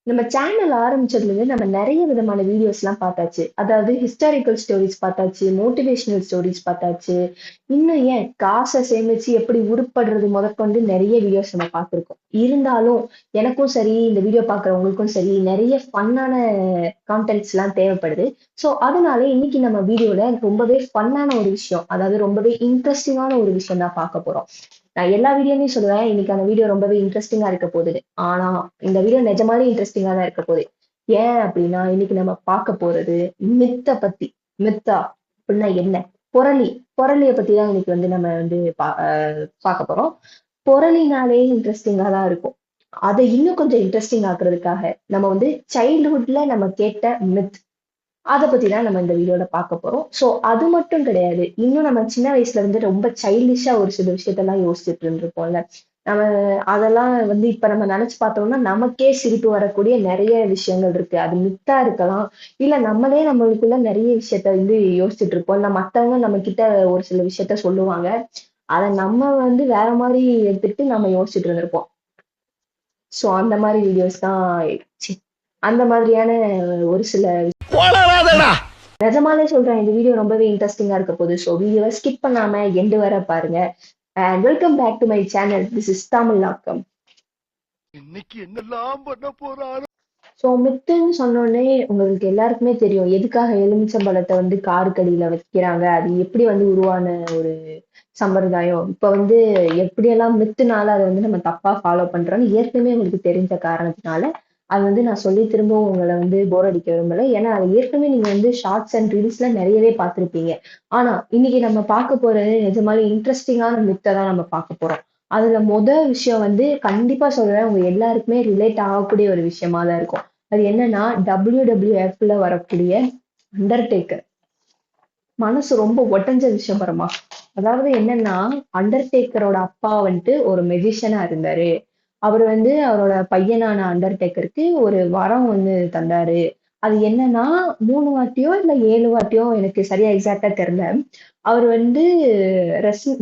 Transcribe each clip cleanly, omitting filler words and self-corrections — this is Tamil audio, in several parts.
நம்ம சேனல் ஆரம்பிச்சதுலேருந்து நம்ம நிறைய விதமான வீடியோஸ்லாம் பார்த்தாச்சு. அதாவது ஹிஸ்டாரிக்கல் ஸ்டோரீஸ் பார்த்தாச்சு, மோட்டிவேஷனல் ஸ்டோரீஸ் பார்த்தாச்சு. இன்னும் ஏன் காச சேமிச்சு எப்படி உருப்படுறது முதற்கொண்டு நிறைய வீடியோஸ் நம்ம பார்த்துருக்கோம். இருந்தாலும் எனக்கும் சரி, இந்த வீடியோ பார்க்குறவங்களுக்கும் சரி, நிறைய ஃபன்னான கான்டென்ட்ஸ்லாம் தேவைப்படுது. ஸோ அதனால இன்னைக்கு நம்ம வீடியோல ரொம்பவே ஃபன்னான ஒரு விஷயம், அதாவது ரொம்பவே இன்ட்ரெஸ்டிங்கான ஒரு விஷயம் தான் பார்க்க போறோம். நான் எல்லா வீடியோலையும் சொல்லுவேன், இன்னைக்கான வீடியோ ரொம்பவே இன்ட்ரெஸ்டிங்கா இருக்க போகுது. ஆனா, இந்த வீடியோ நிஜமாலே இன்ட்ரெஸ்டிங்கா தான் இருக்க போகுது. ஏன் அப்படின்னா, இன்னைக்கு நம்ம பார்க்க போறது மித்த பத்தி. மித்தா அப்படின்னா என்ன? புரளி. புரளிய பத்தி தான் இன்னைக்கு வந்து நம்ம வந்து பார்க்க போறோம். புரளினாலே இன்ட்ரெஸ்டிங்கா தான் இருக்கும். அதை இன்னும் கொஞ்சம் இன்ட்ரெஸ்டிங் ஆக்குறதுக்காக நம்ம வந்து சைல்ட்ஹுட்ல நம்ம கேட்ட மித் அத பத்தி தான் நம்ம இந்த வீடியோல பார்க்க போறோம். ஸோ அது மட்டும் கிடையாது. இன்னும் நம்ம சின்ன வயசுல இருந்து ரொம்ப சைல்டிஷா ஒரு சில விஷயத்தெல்லாம் யோசிச்சுட்டு இருந்திருப்போம்ல. நம்ம அதெல்லாம் வந்து இப்ப நம்ம நினைச்சு பார்த்தோம்னா, நமக்கே சிரிப்பு வரக்கூடிய நெறைய விஷயங்கள் இருக்கு. அது மித்தா இருக்கலாம். இல்ல நம்மளே நம்மளுக்குள்ள நெறைய விஷயத்த வந்து யோசிச்சுட்டு இருப்போம். இல்ல மத்தவங்க நம்ம கிட்ட ஒரு சில விஷயத்த சொல்லுவாங்க. அத நம்ம வந்து வேற மாரி எடுத்துட்டு நம்ம யோசிச்சுட்டு இருந்திருப்போம். ஸோ அந்த மாரி வீடியோஸ் தான் சி அந்த மாதிரியான ஒரு சில வளராதடா. நிஜமாலே சொல்றேன். இந்த வீடியோ ரொம்பவே இன்ட்ரெஸ்டிங்கா இருக்க போகுது. ஸோ வீடியோவை ஸ்கிப் பண்ணாம எண்டு வர பாருங்க. And welcome back to my channel. This is தமிழாக்கம். இன்னைக்கு என்னெல்லாம் பண்ண போறாரு? ஸோ மித்துன்னு சொன்னோடனே உங்களுக்கு எல்லாருக்குமே தெரியும். எதுக்காக எலுமிச்சம்பழத்தை வந்து காருக்கடியில வைக்கிறாங்க? அது எப்படி வந்து உருவான ஒரு சம்பிரதாயம்? இப்ப வந்து எப்படியெல்லாம் மித்துனால அதை வந்து நம்ம தப்பா ஃபாலோ பண்றோம்னு ஏற்கனவே உங்களுக்கு தெரிஞ்ச காரணத்தினால அது வந்து நான் சொல்லி திரும்பவும் உங்களை வந்து போர் அடிக்க விரும்பல. ஏன்னா அது ஏற்கனவே நீங்க வந்து ஷார்ட்ஸ் அண்ட் ரீல்ஸ்ல நிறையவே பார்த்திருப்பீங்க. ஆனா இன்னைக்கு நம்ம பார்க்க போறது நிஜமாலே இன்ட்ரெஸ்டிங்கான மித்தை தான் நம்ம பார்க்க போறோம். அதுல விஷயம் வந்து கண்டிப்பா சொல்றேன், உங்க எல்லாருக்குமே ரிலேட் ஆகக்கூடிய ஒரு விஷயமா தான் இருக்கும். அது என்னன்னா WWF வரக்கூடிய அண்டர்டேக்கர். மனசு ரொம்ப ஒட்டஞ்ச விஷயம் பரமா. அதாவது என்னன்னா, அண்டர்டேக்கரோட அப்பா வந்துட்டு ஒரு மெஜிஷியனா இருந்தாரு. அவரு வந்து அவரோட பையனான அண்டர்டேக்கருக்கு ஒரு வரம் ஒண்ணு தந்தாரு. அது என்னன்னா 3 வாட்டியோ இல்ல 7 வாட்டியோ எனக்கு சரியா எக்ஸாக்ட்டா தெரியல. அவர் வந்து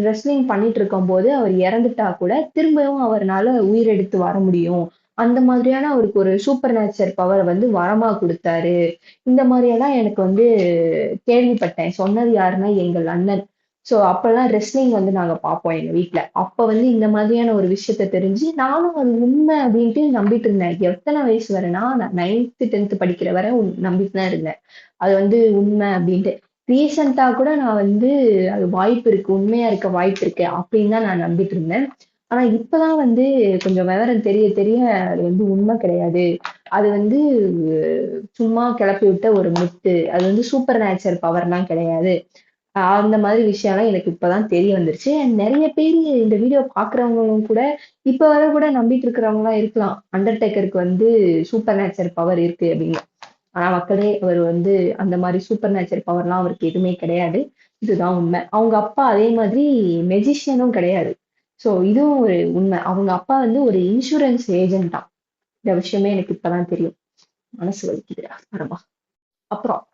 ரெஸ்லிங் பண்ணிட்டு இருக்கும்போது அவர் இறந்துட்டா கூட திரும்பவும் அவர்னால உயிரெடுத்து வர முடியும். அந்த மாதிரியான அவருக்கு ஒரு சூப்பர் நேச்சர் பவர் வந்து வரமா குடுத்தாரு. இந்த மாரியெல்லாம் எனக்கு வந்து கேள்விப்பட்டேன். சொன்னது யாருன்னா எங்கள் அண்ணன். ஸோ அப்பல்லாம் ரெஸ்லிங் வந்து நாங்க பார்ப்போம் எங்க வீட்ல. அப்ப வந்து இந்த மாதிரியான ஒரு விஷயத்த தெரிஞ்சு, நானும் அது உண்மை அப்டின்ட்டு நம்பிட்டு இருந்தேன். எத்தன வயசு வரேன்னா, நான் 9த், 10த் படிக்கிற வரை நம்பிட்டு தான் இருந்தேன். அது வந்து உண்மை அப்டின்ட்டு. ரீசென்ட்டா கூட நான் வந்து அது வாய்ப்பு இருக்கு, உண்மையா இருக்க வாய்ப்பு இருக்கு அப்டின்னு தான் நான் நம்பிட்டு இருந்தேன். ஆனா இப்பதான் வந்து கொஞ்சம் விவரம் தெரிய தெரிய அது வந்து உண்மை கிடையாது. அது வந்து சும்மா கிளப்பி விட்ட ஒரு மித்து. அது வந்து சூப்பர் நேச்சர் பவர்லாம் கிடையாது. அந்த மாதிரி விஷயம்லாம் எனக்கு இப்பதான் தெரிய வந்துருச்சு. அண்ட் நெறைய பேரு இந்த வீடியோ பார்க்குறவங்களும் கூட, இப்ப வர கூட நம்பிட்டு இருக்கிறவங்கலாம் இருக்கலாம். அண்டர்டேக்கருக்கு வந்து சூப்பர் நேச்சர் பவர் இருக்கு அப்படின்னு. ஆனா மக்களே, அவர் வந்து அந்த மாரி சூப்பர் நேச்சர் பவர்லாம் அவருக்கு எதுவுமே கிடையாது. இதுதான் உண்மை. அவங்க அப்பா அதே மாதிரி மெஜிஷியனும் கிடையாது. ஸோ இதுவும் ஒரு உண்மை. அவங்க அப்பா வந்து ஒரு இன்சூரன்ஸ் ஏஜென்ட்டாம். இந்த விஷயமே எனக்கு இப்பதான் தெரியும். மனசு வலிக்குதுடா. வரமா. அப்புறம்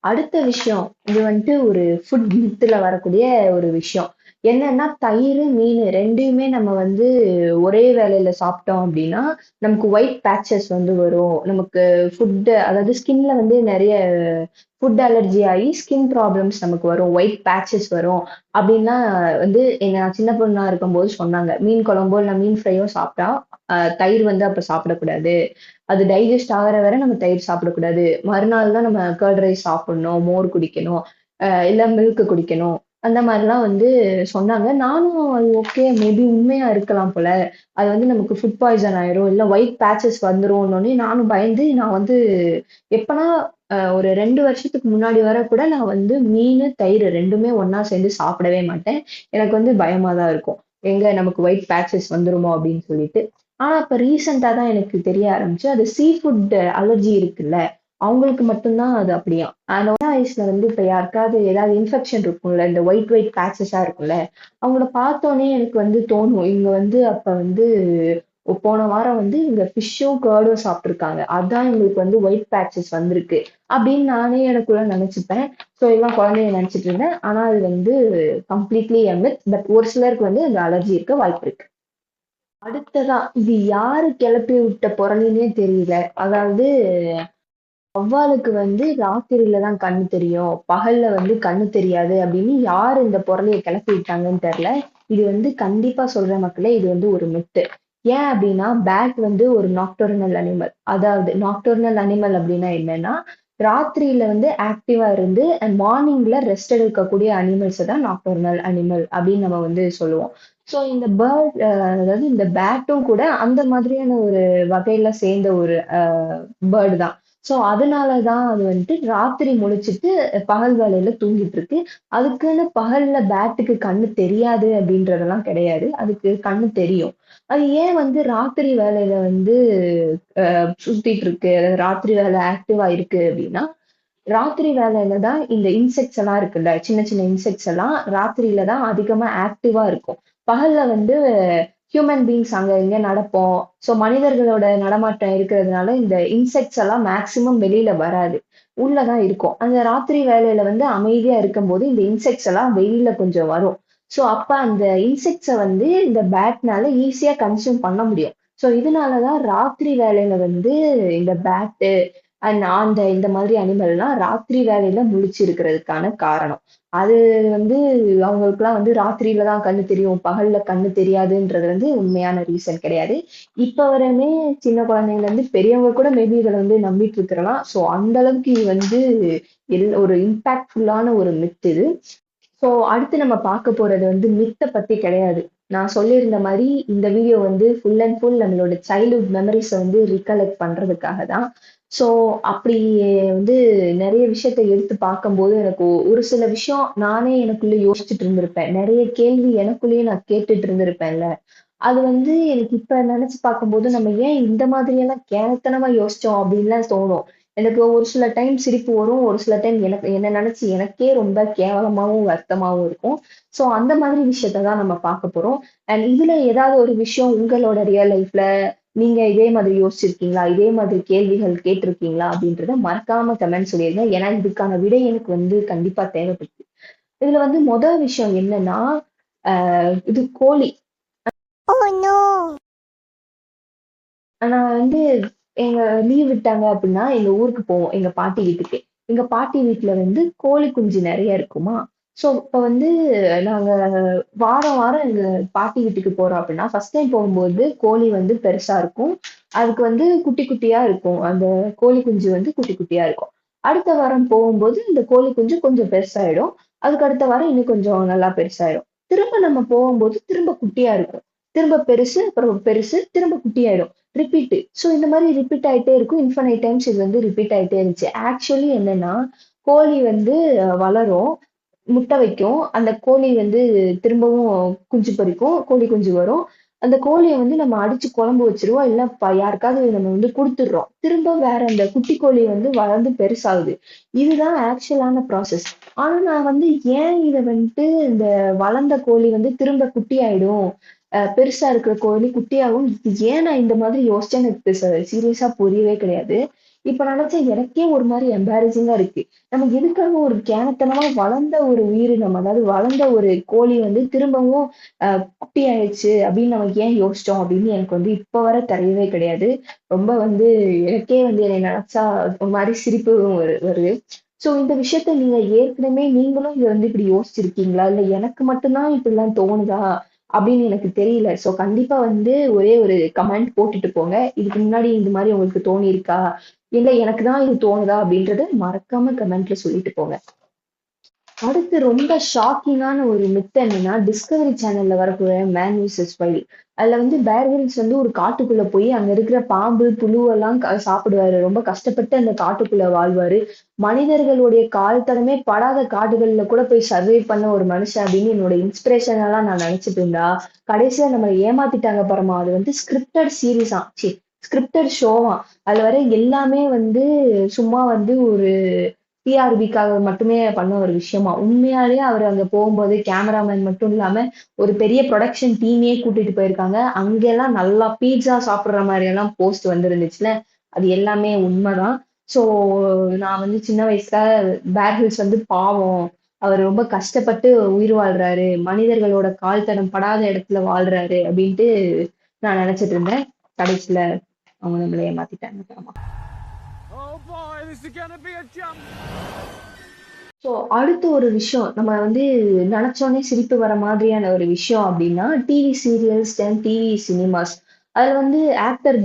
அடுத்த விஷயம். இது வந்துட்டு ஒரு ஃபுட் மித்துல வரக்கூடிய ஒரு விஷயம். என்னன்னா தயிர், மீன் 2யுமே நம்ம வந்து ஒரே வேளையில சாப்பிட்டோம் அப்படின்னா, நமக்கு ஒயிட் பேட்சஸ் வந்து வரும். நமக்கு அதாவது ஸ்கின்ல வந்து நெறைய ஃபுட் அலர்ஜி ஆயி ஸ்கின் ப்ராப்ளம்ஸ் நமக்கு வரும். ஒயிட் பேட்சஸ் வரும். அப்படின்லாம் வந்து நான் சின்ன பொண்ணா இருக்கும்போது சொன்னாங்க. மீன் குழம்போ, இல்ல மீன் ஃப்ரையோ சாப்பிட்டா, தயிர் வந்து அப்ப சாப்பிடக்கூடாது. அது டைஜஸ்ட் ஆகுற வரை நம்ம தயிர் சாப்பிடக்கூடாது. மறுநாள் தான் நம்ம கர்ட் ரைஸ் சாப்பிடணும், மோர் குடிக்கணும், இல்ல மில்க் குடிக்கணும். அந்த மாதிரிலாம் வந்து சொன்னாங்க. நானும் அது ஓகே மேபி உண்மையா இருக்கலாம் போல. அது வந்து நமக்கு ஃபுட் பாய்சன் ஆயிரும். இல்ல ஒயிட் பேட்சஸ் வந்துரும்னோனே நானும் பயந்து நான் வந்து எப்பனா ஒரு 2 வருஷத்துக்கு முன்னாடி வர கூட நான் வந்து மீனு, தயிர் 2மே ஒண்ணா சேர்ந்து சாப்பிடவே மாட்டேன். எனக்கு வந்து பயமா தான் இருக்கும். எங்க நமக்கு ஒயிட் பேட்சஸ் வந்துருமோ அப்படின்னு சொல்லிட்டு. ஆனா இப்ப ரீசென்ட்டா தான் எனக்கு தெரிய ஆரம்பிச்சு. அது சீ ஃபுட் அலர்ஜி இருக்குல்ல, அவங்களுக்கு மட்டும் தான் அது அப்படியாம். அந்த சின்ன வயசுல வந்து இப்ப யாருக்காவது ஏதாவது இன்ஃபெக்ஷன் இருக்கும்ல, இந்த ஒயிட் ஒயிட் பேட்சஸா இருக்கும்ல, அவங்கள பார்த்தோனே எனக்கு வந்து தோணும். இவங்க வந்து அப்ப வந்து போன வாரம் வந்து இவங்க ஃபிஷ்ஷும், கர்டும் சாப்பிட்டுருக்காங்க. அதான் இவங்களுக்கு வந்து ஒயிட் பேட்சஸ் வந்திருக்கு. அப்படின்னு நானே எனக்குள்ள நினைச்சுப்பேன். ஸோ இதெல்லாம் குழந்தைய நினைச்சிட்டு இருந்தேன். ஆனா அது வந்து கம்ப்ளீட்லி எ மித். பட் ஒரு சிலருக்கு வந்து அந்த அலர்ஜி இருக்க வாய்ப்பு இருக்கு. அடுத்ததா இது யாரு கிளப்பி விட்ட புரளினே தெரியல. அதாவது வௌவாலுக்கு வந்து ராத்திரியில தான் கண்ணு தெரியும். பகல்ல வந்து கண்ணு தெரியாது அப்படின்னு யார் இந்த புரளிய கிளப்பி விட்டாங்கன்னு தெரியல. இது வந்து கண்டிப்பா சொல்றேன் மக்களே, இது வந்து ஒரு மித்து. ஏன் அப்படின்னா பேட் வந்து ஒரு நாக்டர்னல் அனிமல். அதாவது நாக்டர்னல் அனிமல் அப்படின்னா என்னன்னா, ராத்திரியில வந்து ஆக்டிவா இருந்து அண்ட் மார்னிங்ல ரெஸ்ட் எடுக்கக்கூடிய அனிமல்ஸ் தான் நாக்டர்னல் அனிமல் அப்படின்னு நம்ம வந்து சொல்லுவோம். ஸோ இந்த பேர்ட் அதாவது இந்த பேட்டும் கூட அந்த மாதிரியான ஒரு வகையில சேர்ந்த ஒரு பேர்டு தான். ஸோ அதனால தான் அது வந்துட்டு ராத்திரி முழிச்சுட்டு பகல் வேலையில தூங்கிட்டு இருக்கு. அதுக்குன்னு பகல்ல பேட்டுக்கு கண்ணு தெரியாது அப்படின்றதெல்லாம் கிடையாது. அதுக்கு கண்ணு தெரியும். அது ஏன் வந்து ராத்திரி வேலையில வந்து சுத்திட்டு இருக்கு, அதாவது ராத்திரி வேலை ஆக்டிவா இருக்கு அப்படின்னா, ராத்திரி வேலையில தான் இந்த இன்செக்ட்ஸ் எல்லாம் இருக்குல்ல, சின்ன சின்ன இன்செக்ட்ஸ் எல்லாம் ராத்திரியில தான் அதிகமா ஆக்டிவா இருக்கும். பகல்ல வந்து ஹியூமன் பீயிங்ஸ் அங்க இங்க நடப்போம். ஸோ மனிதர்களோட நடமாட்டம் இருக்கிறதுனால இந்த இன்செக்ட்ஸ் எல்லாம் மேக்ஸிமம் வெளியில வராது. உள்ள தான் இருக்கும். அந்த ராத்திரி வேலையில வந்து அமைதியா இருக்கும்போது இந்த இன்செக்ட்ஸ் எல்லாம் வெளியில கொஞ்சம் வரும். ஸோ அப்ப அந்த இன்செக்ட்ஸ வந்து இந்த பேட்னால ஈஸியா கன்சியூம் பண்ண முடியும். ஸோ இதனால தான் ராத்திரி வேலையில வந்து இந்த பேட்டு அண்ட் ஆந்தை இந்த மாதிரி அனிமல்லாம் ராத்திரி வேலையில முழிச்சிருக்கிறதுக்கான காரணம். அது வந்து அவங்களுக்குலாம் வந்து ராத்திரியில தான் கண்ணு தெரியும், பகல்ல கண்ணு தெரியாதுன்றது வந்து உண்மையான ரீசன் கிடையாது. இப்ப வரையுமே சின்ன குழந்தைங்கள்ல இருந்து பெரியவங்க கூட மேபி இதுல வந்து நம்பிட்டு இருக்கிறலாம். ஸோ அந்த அளவுக்கு இது வந்து ஒரு இம்பாக்ட்ஃபுல்லான ஒரு மித் இது. ஸோ அடுத்து நம்ம பார்க்க போறது வந்து மித்த பத்தி கிடையாது. நான் சொல்லியிருந்த மாரி இந்த வீடியோ வந்து ஃபுல் அண்ட் ஃபுல் நம்மளோட சைல்ட்ஹுட் மெமரீஸ வந்து ரீகலெக்ட் பண்றதுக்காக தான். ஸோ அப்படி வந்து நெறைய விஷயத்த எடுத்து பார்க்கும்போது எனக்கு ஒரு சில விஷயம் நானே எனக்குள்ள யோசிச்சுட்டு இருந்திருப்பேன். நெறைய கேள்வி எனக்குள்ளேயே நான் கேட்டுட்டு இருந்திருப்பேன்ல. அது வந்து எனக்கு இப்ப நெனச்சு பார்க்கும்போது, நம்ம ஏன் இந்த மாதிரியெல்லாம் கேனத்தனமா யோசிச்சோம் அப்டின்லாம் தோணும். எனக்கு ஒரு சில டைம் சிரிப்பு வரும். ஒரு சில டைம் எனக்கு என்ன நெனச்சு எனக்கே ரொம்ப கேவலமாவும், வருத்தமாவும் இருக்கும். ஸோ அந்த மாதிரி விஷயத்த தான் நம்ம பார்க்க போறோம். அண்ட் இதுல ஏதாவது ஒரு விஷயம் உங்களோட ரியல் லைஃப்ல நீங்க இதே மாதிரி யோசிச்சிருக்கீங்களா? இதே மாதிரி கேள்விகள் கேட்டிருக்கீங்களா? அப்டின்றத மறக்காம கமெண்ட் சொல்லிருங்க. ஏன்னா இதுக்கான விடை எனக்கு வந்து கண்டிப்பா தேவைப்படுது. இதுல வந்து விஷயம் என்னன்னா, இது கோழி. நான் வந்து எங்க லீவ் விட்டாங்க அப்படின்னா, எங்க ஊருக்கு போவோம். எங்க பாட்டி வீட்டுக்கு. எங்க பாட்டி வீட்ல வந்து கோழி குஞ்சு நெறைய இருக்குமா. ஸோ இப்ப வந்து நாங்க வாரம், வாரம் எங்க பாட்டி வீட்டுக்கு போறோம் அப்படின்னா, ஃபர்ஸ்ட் டைம் போகும்போது கோழி வந்து பெருசா இருக்கும். அதுக்கு வந்து குட்டி குட்டியா இருக்கும். அந்த கோழி குஞ்சு வந்து குட்டி குட்டியா இருக்கும். அடுத்த வாரம் போகும்போது இந்த கோழி குஞ்சு கொஞ்சம் பெருசாயிடும். அதுக்கு அடுத்த வாரம் இன்னும் கொஞ்சம் நல்லா பெருசாயிடும். திரும்ப நம்ம போகும்போது திரும்ப குட்டியா இருக்கும். திரும்ப பெருசு, அப்புறம் பெருசு, திரும்ப குட்டியாயிடும். ரிப்பீட். ஸோ இந்த மாதிரி ரிப்பீட் ஆயிட்டே இருக்கும். இன்ஃபனைட் டைம்ஸ் இது வந்து ரிப்பீட் ஆயிட்டே இருந்துச்சு. ஆக்சுவலி என்னன்னா, கோழி வந்து வளரும், முட்டை வைக்கும். அந்த கோழி வந்து திரும்பவும் குஞ்சு பொரிக்கும். கோழி குஞ்சு வரும். அந்த கோழிய வந்து நம்ம அடிச்சு குழம்பு வச்சுருவோம். இல்ல யாருக்காவது நம்ம வந்து குடுத்துடுறோம். திரும்ப வேற அந்த குட்டி கோழி வந்து வளர்ந்து பெருசாகுது. இதுதான் ஆக்சுவலான ப்ராசஸ். ஆனா நான் வந்து ஏன் இத வந்துட்டு இந்த வளர்ந்த கோழி வந்து திரும்ப குட்டி ஆயிடும். பெருசா இருக்கிற கோழி குட்டியாகும். இது ஏன் நான் இந்த மாதிரி யோசிச்சேன்னு எனக்கு சீரியஸா புரியவே கிடையாது. இப்ப நினைச்சேன் எனக்கே ஒரு மாரி எம்பாரசிங்கா இருக்கு. நம்ம எதுக்காக ஒரு கேனத்தனமா வளர்ந்த ஒரு உயிரினம், அதாவது வளர்ந்த ஒரு கோழி வந்து திரும்பவும் குட்டி ஆயிடுச்சு அப்படின்னு நம்ம ஏன் யோசிச்சோம் அப்படின்னு எனக்கு வந்து இப்ப வர தெரியவே கிடையாது. ரொம்ப வந்து எனக்கே வந்து என்னை நினைச்சா ஒரு மாரி சிரிப்பு வருது. ஸோ இந்த விஷயத்த நீங்க ஏற்கனவே நீங்களும் இத வந்து இப்படி யோசிச்சிருக்கீங்களா? இல்ல எனக்கு மட்டும் தான் இப்படிலாம் தோணுதா? அப்படின்னு எனக்கு தெரியல. ஸோ கண்டிப்பா வந்து ஒரே ஒரு கமெண்ட் போட்டுட்டு போங்க. இதுக்கு முன்னாடி இந்த மாரி உங்களுக்கு தோணியிருக்கா? இல்ல எனக்கு தான் இது தோணுதா? அப்படின்றத மறக்காம கமெண்ட்ல சொல்லிட்டு போங்க. அடுத்து ரொம்ப ஷாக்கிங்கான ஒரு மித் என்னன்னா, டிஸ்கவரி சேனல்ல வரக்கூடிய மேன் விசஸ் வைல்ட். அதுல வந்து பேர் கிரில்ஸ் வந்து ஒரு காட்டுக்குள்ள போய் அங்க இருக்கிற பாம்பு, புழுவெல்லாம் சாப்பிடுவாரு. ரொம்ப கஷ்டப்பட்டு அந்த காட்டுக்குள்ள வாழ்வாரு. மனிதர்களுடைய கால் தடமே படாத காடுகள்ல கூட போய் சர்வே பண்ண ஒரு மனுஷன் அப்படின்னு என்னோட இன்ஸ்பிரேஷனலா நான் நினைச்சிட்டு இருந்தா, கடைசியா நம்மள ஏமாத்திட்டாங்க பாரும்மா. அது வந்து ஸ்கிரிப்டட் சீரிஸாம். ஸ்கிரிப்டட் ஷோவாம். அதுல வர எல்லாமே வந்து சும்மா வந்து ஒரு டிஆர்பிக்காக மட்டுமே பண்ண ஒரு விஷயமா. உண்மையாலேயே அவர் அங்க போகும்போது கேமராமேன் மட்டும் இல்லாம, ஒரு பெரிய புரொடக்ஷன் டீமையே கூட்டிட்டு போயிருக்காங்க. அங்கெல்லாம் நல்லா பீட்ஸா சாப்பிடுற மாரி எல்லாம் போஸ்ட் வந்திருந்துச்சுல்ல. அது எல்லாமே உண்மைதான். ஸோ நான் வந்து சின்ன வயசுல பேர் கிரில்ஸ் வந்து பாவம். அவர் ரொம்ப கஷ்டப்பட்டு உயிர் வாழ்றாரு. மனிதர்களோட கால் தடம் படாத இடத்துல வாழ்றாரு அப்படின்ட்டு நான் நினைச்சிட்டு இருந்தேன். கடைசியில அவங்க நம்மள ஏமாத்திட்டாங்க. ஆமா. ஸோ அடுத்த ஒரு விஷயம் நம்ம வந்து நினைச்சோனே சிரிப்பு வர மாதிரியான ஒரு விஷயம் அப்படின்னா TV serials and TV cinemas. அதுல வந்து ஆக்டர்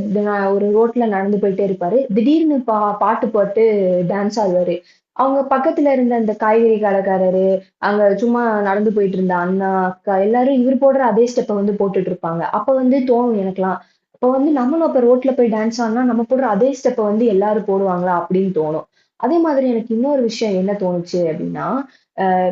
ஒரு ரோட்ல நடந்து போயிட்டே இருப்பாரு. திடீர்னு பாட்டு போட்டு டான்ஸ் ஆடுவாரு. அவங்க பக்கத்துல இருந்த அந்த காய்கறி கடைக்காரரு, அங்க சும்மா நடந்து போயிட்டு இருந்த அண்ணா, அக்கா எல்லாரும் இவர் போடுற அதே ஸ்டெப்பை வந்து போட்டுட்டு இருப்பாங்க. அப்ப வந்து தோணும் எனக்கெல்லாம். அப்ப வந்து நம்மளும் அப்ப ரோட்ல போய் டான்ஸ் ஆடினா நம்ம போடுற அதே ஸ்டெப்பை வந்து எல்லாரும் போடுவாங்களா அப்படின்னு தோணும். அதே மாதிரி எனக்கு இன்னொரு விஷயம் என்ன தோணுச்சு அப்படின்னா,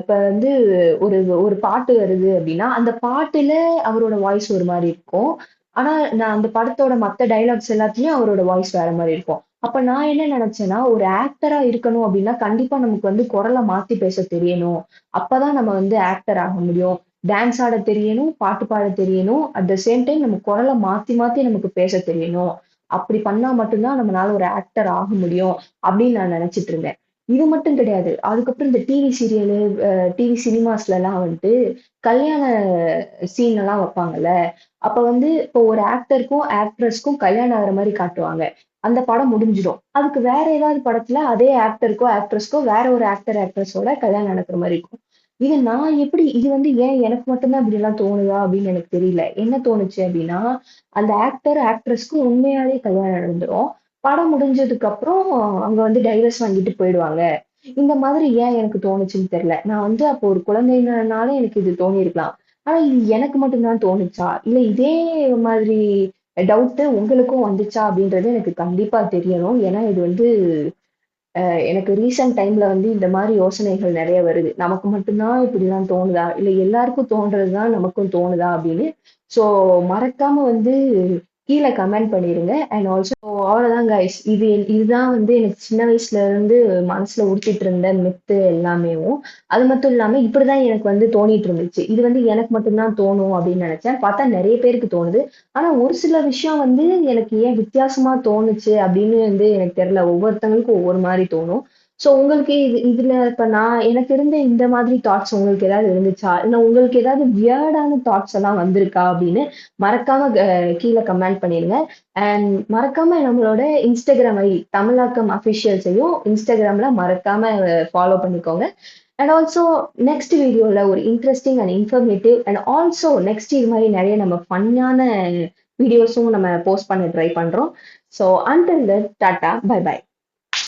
இப்ப வந்து ஒரு ஒரு பாட்டு வருது அப்படின்னா, அந்த பாட்டுல அவரோட வாய்ஸ் ஒரு மாரி இருக்கும். ஆனா, நான் அந்த படத்தோட மத்த டயலாக்ஸ் எல்லாத்துலயும் அவரோட வாய்ஸ் வேற மாரி இருக்கும். அப்ப நான் என்ன நெனச்சேன்னா, ஒரு ஆக்டரா இருக்கணும் அப்படின்னா, கண்டிப்பா நமக்கு வந்து குரல மாத்தி பேச தெரியணும். அப்பதான் நம்ம வந்து ஆக்டர் ஆக முடியும். டான்ஸ் ஆட தெரியணும், பாட்டு பாட தெரியணும். அட் த சேம் டைம் நம்ம குரல மாத்தி மாத்தி நமக்கு பேச தெரியணும். அப்படி பண்ணா மட்டும் தான் நம்மனால ஒரு ஆக்டர் ஆக முடியும் அப்படின்னு நான் நெனச்சுட்டு இருந்தேன். இது மட்டும் கிடையாது. அதுக்கப்புறம் இந்த டிவி சீரியலு, டிவி சினிமாஸ்லலாம் வந்துட்டு கல்யாண சீன் எல்லாம் வைப்பாங்கல்ல. அப்ப வந்து இப்போ ஒரு ஆக்டருக்கும், ஆக்ட்ரஸ்க்கும் கல்யாணம் ஆகுற மாரி காட்டுவாங்க. அந்த படம் முடிஞ்சிடும். அதுக்கு வேற ஏதாவது படத்துல அதே ஆக்டருக்கோ, ஆக்ட்ரஸ்க்கோ வேற ஒரு ஆக்டர், ஆக்ட்ரஸோட கல்யாணம் நடக்கிற மாரி இருக்கும். இது வந்து ஏன் எனக்கு மட்டும் தான் இப்படிலாம் தோணுதா அப்படின்னு எனக்கு தெரியல. என்ன தோணுச்சு அப்படின்னா, அந்த ஆக்டர், ஆக்ட்ரஸ்க்கு உண்மையாவே கல்யாணம் நடந்துரும். படம் முடிஞ்சதுக்கு அப்புறம் அங்க வந்து டைவர்ஸ் வாங்கிட்டு போயிடுவாங்க. இந்த மாதிரி ஏன் எனக்கு தோணுச்சுன்னு தெரியல. நான் வந்து அப்போ ஒரு குழந்தைங்கனால எனக்கு இது தோணியிருக்கலாம். ஆனா இது எனக்கு மட்டும் தான் தோணுச்சா? இல்ல இதே மாதிரி டவுட் உங்களுக்கும் வந்துச்சா? அப்படின்றது எனக்கு கண்டிப்பா தெரியணும். ஏன்னா இது வந்து எனக்கு ரீசென்ட் டைம்ல வந்து இந்த மாரி யோசனைகள் நெறைய வருது. நமக்கு மட்டும் தான் இப்படிலாம் தோணுதா? இல்ல எல்லாருக்கும் தோன்றது தான் நமக்கும் தோணுதா? அப்படின்னு. ஸோ மறக்காம வந்து கீழ கமெண்ட் பண்ணிருங்க. அண்ட் ஆல்சோ அவ்வளோதான் கைஸ். இதுதான் வந்து எனக்கு சின்ன வயசுல இருந்து மனசுல உறுத்திட்டு இருந்த மித்து எல்லாமேவும். அது மட்டும் இல்லாம இப்படிதான் எனக்கு வந்து தோணிட்டு இருந்துச்சு. இது வந்து எனக்கு மட்டும் தான் தோணும் அப்படின்னு நெனச்சேன். பார்த்தா நெறைய பேருக்கு தோணுது. ஆனா ஒரு சில விஷயம் வந்து எனக்கு ஏன் வித்தியாசமா தோணுச்சு அப்படின்னு வந்து எனக்கு தெரியல. ஒவ்வொருத்தவங்களுக்கும் ஒவ்வொரு மாரி தோணும். ஸோ உங்களுக்கு இதுல இப்ப எனக்கு இருந்த இந்த மாதிரி தாட்ஸ் உங்களுக்கு ஏதாவது இருந்துச்சா? இல்ல உங்களுக்கு ஏதாவது வியர்டான தாட்ஸ் எல்லாம் வந்திருக்கா? அப்படின்னு மறக்காம கீழ கமெண்ட் பண்ணிருங்க. அண்ட் மறக்காம நம்மளோட இன்ஸ்டாகிராம் ஐடி தமிழாக்கம் அஃபிஷியல்ஸையும் இன்ஸ்டாகிராம்ல மறக்காம ஃபாலோ பண்ணிக்கோங்க. அண்ட் ஆல்சோ நெக்ஸ்ட் வீடியோல ஒரு interesting and informative and also next இது மாதிரி நிறைய நம்ம ஃபன்னான வீடியோஸும் நம்ம போஸ்ட் பண்ண ட்ரை பண்றோம். So until then tata bye by.